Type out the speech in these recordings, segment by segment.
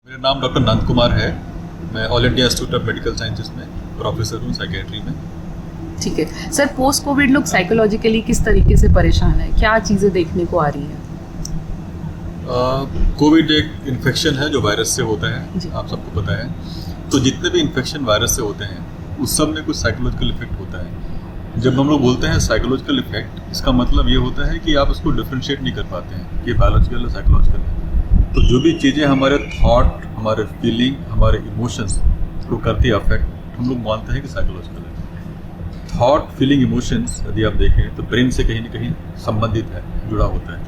मेरा नाम डॉक्टर नंद कुमार है। मैं all India institute of medical sciences में प्रोफेसर हूँ साइकेट्री में। ठीक है सर, पोस्ट कोविड लोग साइकोलॉजिकली किस तरीके से परेशान है, क्या चीज़ें देखने को आ रही हैं? कोविड एक इन्फेक्शन है जो वायरस से होता है, जी। आप सबको पता है। तो जितने भी इन्फेक्शन वायरस से होते हैं उस सब में कुछ साइकोलॉजिकल इफेक्ट होता है। जब हम लोग बोलते हैं साइकोलॉजिकल इफेक्ट, इसका मतलब ये होता है कि आप उसको डिफ्रेंशिएट नहीं कर पाते हैं कि बायोलॉजिकल है साइकोलॉजिकल है। तो जो भी चीज़ें हमारे थॉट, हमारे फीलिंग, हमारे इमोशंस को करती है अफेक्ट, हम लोग मानते हैं कि साइकोलॉजिकल है। थॉट, फीलिंग, इमोशंस यदि आप देखें तो ब्रेन से कहीं ना कहीं संबंधित है, जुड़ा होता है।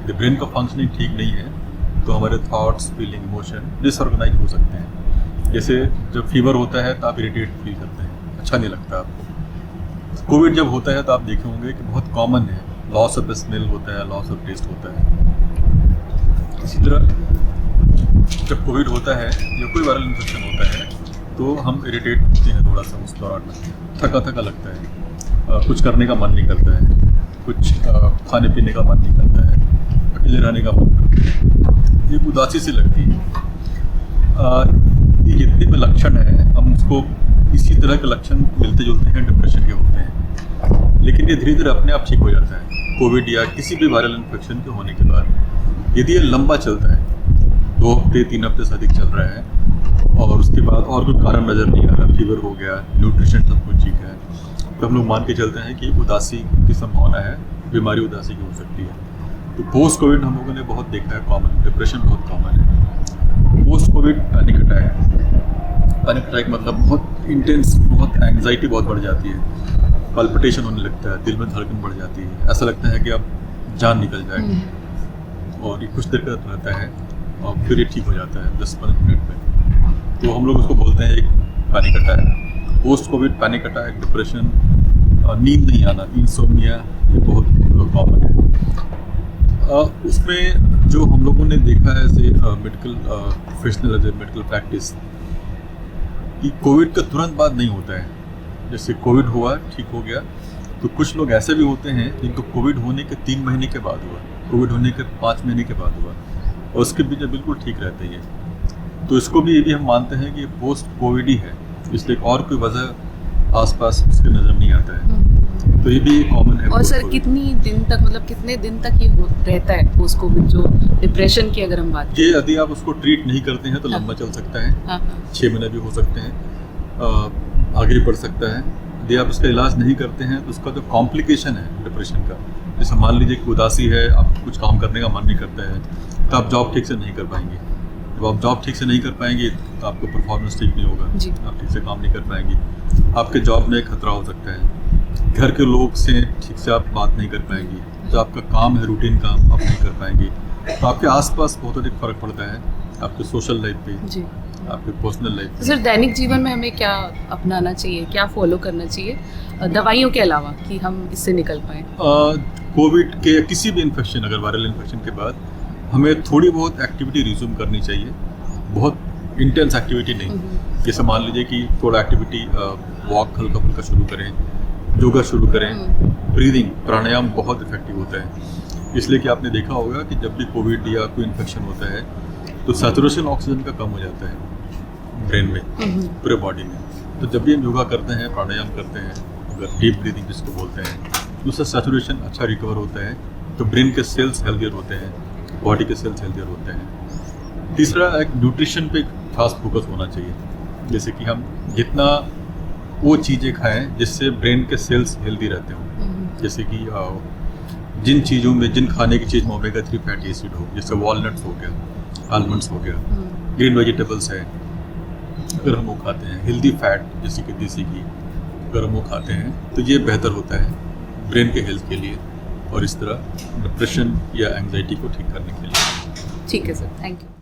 यदि ब्रेन का फंक्शनिंग ठीक नहीं है तो हमारे थॉट्स, फीलिंग, इमोशन डिसऑर्गेनाइज हो सकते हैं। जैसे जब फीवर होता है तो आप इरिटेट फील करते हैं, अच्छा नहीं लगता आपको। कोविड जब होता है तो आप देखे होंगे कि बहुत कॉमन है, लॉस ऑफ स्मेल होता है, लॉस ऑफ टेस्ट होता है। इसी तरह जब कोविड होता है या कोई वायरल इन्फेक्शन होता है तो हम इरिटेट होते हैं थोड़ा सा, उस दौरान थका थका लगता है, कुछ करने का मन नहीं करता है, कुछ खाने पीने का मन नहीं करता है, अकेले रहने का मन करता है, ये उदासी सी लगती है। ये जितने भी लक्षण हैं हम उसको इसी तरह के लक्षण मिलते जुलते हैं डिप्रेशन के होते हैं, लेकिन ये धीरे धीरे अपने आप ठीक हो जाता है। कोविड या किसी भी वायरल इन्फेक्शन के होने के बाद यदि ये लंबा चलता है, 2 हफ्ते 3 हफ्ते से अधिक चल रहा है और उसके बाद और कोई कारण नज़र नहीं आ रहा, फीवर हो गया, न्यूट्रिशन सब कुछ ठीक है, तो हम लोग मान के चलते हैं कि उदासी की संभावना है, बीमारी उदासी की हो सकती है। तो पोस्ट कोविड हम लोगों ने बहुत देखा है, कॉमन डिप्रेशन बहुत कॉमन है। पोस्ट कोविड पैनिक अटैक मतलब बहुत इंटेंस, बहुत एंग्जाइटी बहुत बढ़ जाती है, पल्पिटेशन होने लगता है, दिल में धड़कन बढ़ जाती है, ऐसा लगता है कि अब जान निकल जाएगी। और ये कुछ देर का रहता है और फिर ये ठीक हो जाता है 10-15 मिनट में। तो हम लोग उसको बोलते हैं एक panic attack. Post Covid panic attack, depression, नींद नहीं आना, इंसोम्निया, ये बहुत कॉमन है। उसमें जो हम लोगों ने देखा है as a medical professional, as a medical practice, कि कोविड का तुरंत बाद नहीं होता है। जैसे कोविड हुआ, ठीक हो गया, तो कुछ लोग ऐसे भी होते हैं जिनको कोविड होने के 3 महीने के बाद हुआ, कोविड होने के 5 महीने के बाद हुआ और उसके बीच में बिल्कुल ठीक रहते हैं। तो इसको भी ये भी हम मानते हैं कि पोस्ट कोविड ही है, इसलिए और कोई वजह आसपास उसके नज़र नहीं आता है। तो ये भी कॉमन है। और सर कितने दिन तक ये रहता है पोस्ट कोविड, जो डिप्रेशन की अगर हम बात ये यदि आप उसको ट्रीट नहीं करते हैं तो लंबा चल सकता है, 6 महीने भी हो सकते हैं, आगे भी बढ़ सकता है। यदि आप इसका इलाज नहीं करते हैं तो उसका जो कॉम्प्लिकेशन है डिप्रेशन का, जैसे मान लीजिए कि उदासी है, आपको कुछ काम करने का मन नहीं करता है, तो आप जॉब ठीक से नहीं कर पाएंगे। जब आप जॉब ठीक से नहीं कर पाएंगे तो आपको परफॉर्मेंस ठीक नहीं होगा, आप ठीक से काम नहीं कर पाएंगे, आपके जॉब में खतरा हो सकता है, घर के लोग से ठीक से आप बात नहीं कर पाएंगे, जो आपका काम है रूटीन काम आप नहीं कर पाएंगे। तो आपके आसपास बहुत अधिक फर्क पड़ता है आपके सोशल लाइफ पे, आपके पर्सनल लाइफ पे। सर दैनिक जीवन में हमें क्या अपनाना चाहिए, क्या फॉलो करना चाहिए दवाइयों के अलावा कि हम इससे निकल पाएँ? कोविड के किसी भी इन्फेक्शन, अगर वायरल इन्फेक्शन के बाद हमें थोड़ी बहुत एक्टिविटी रिज्यूम करनी चाहिए, बहुत इंटेंस एक्टिविटी नहीं। जैसे मान लीजिए कि थोड़ा एक्टिविटी, वॉक हल्का फुल्का शुरू करें, योगा शुरू करें, ब्रीदिंग, प्राणायाम बहुत इफेक्टिव होता है। इसलिए कि आपने देखा होगा कि जब भी कोविड या कोई इन्फेक्शन होता है तो सैचुरेशन ऑक्सीजन का कम हो जाता है ब्रेन में, पूरे बॉडी में। तो जब भी हम योगा करते हैं, प्राणायाम करते हैं, अगर डीप ब्रीदिंग जिसको बोलते हैं, तो उससे सैचुरेशन अच्छा रिकवर होता है, तो ब्रेन के सेल्स हेल्दियर होते हैं, बॉडी के सेल्स हेल्दियर होते हैं। तीसरा, एक न्यूट्रिशन पे खास फोकस होना चाहिए। जैसे कि हम जितना वो चीज़ें खाएं जिससे ब्रेन के सेल्स हेल्दी रहते हों, जैसे कि जिन चीज़ों में, जिन खाने की चीज़ में ओमेगा 3 फैटी एसिड हो, जैसे वॉलनट्स हो गया, आलमंड्स हो गया, ग्रीन वेजिटेबल्स है, अगर हम वो खाते हैं, हेल्दी फैट जैसे कि देसी घी अगर हम वो खाते हैं तो ये बेहतर होता है ब्रेन के हेल्थ के लिए और इस तरह डिप्रेशन या एंग्जाइटी को ठीक करने के लिए। ठीक है सर, थैंक यू।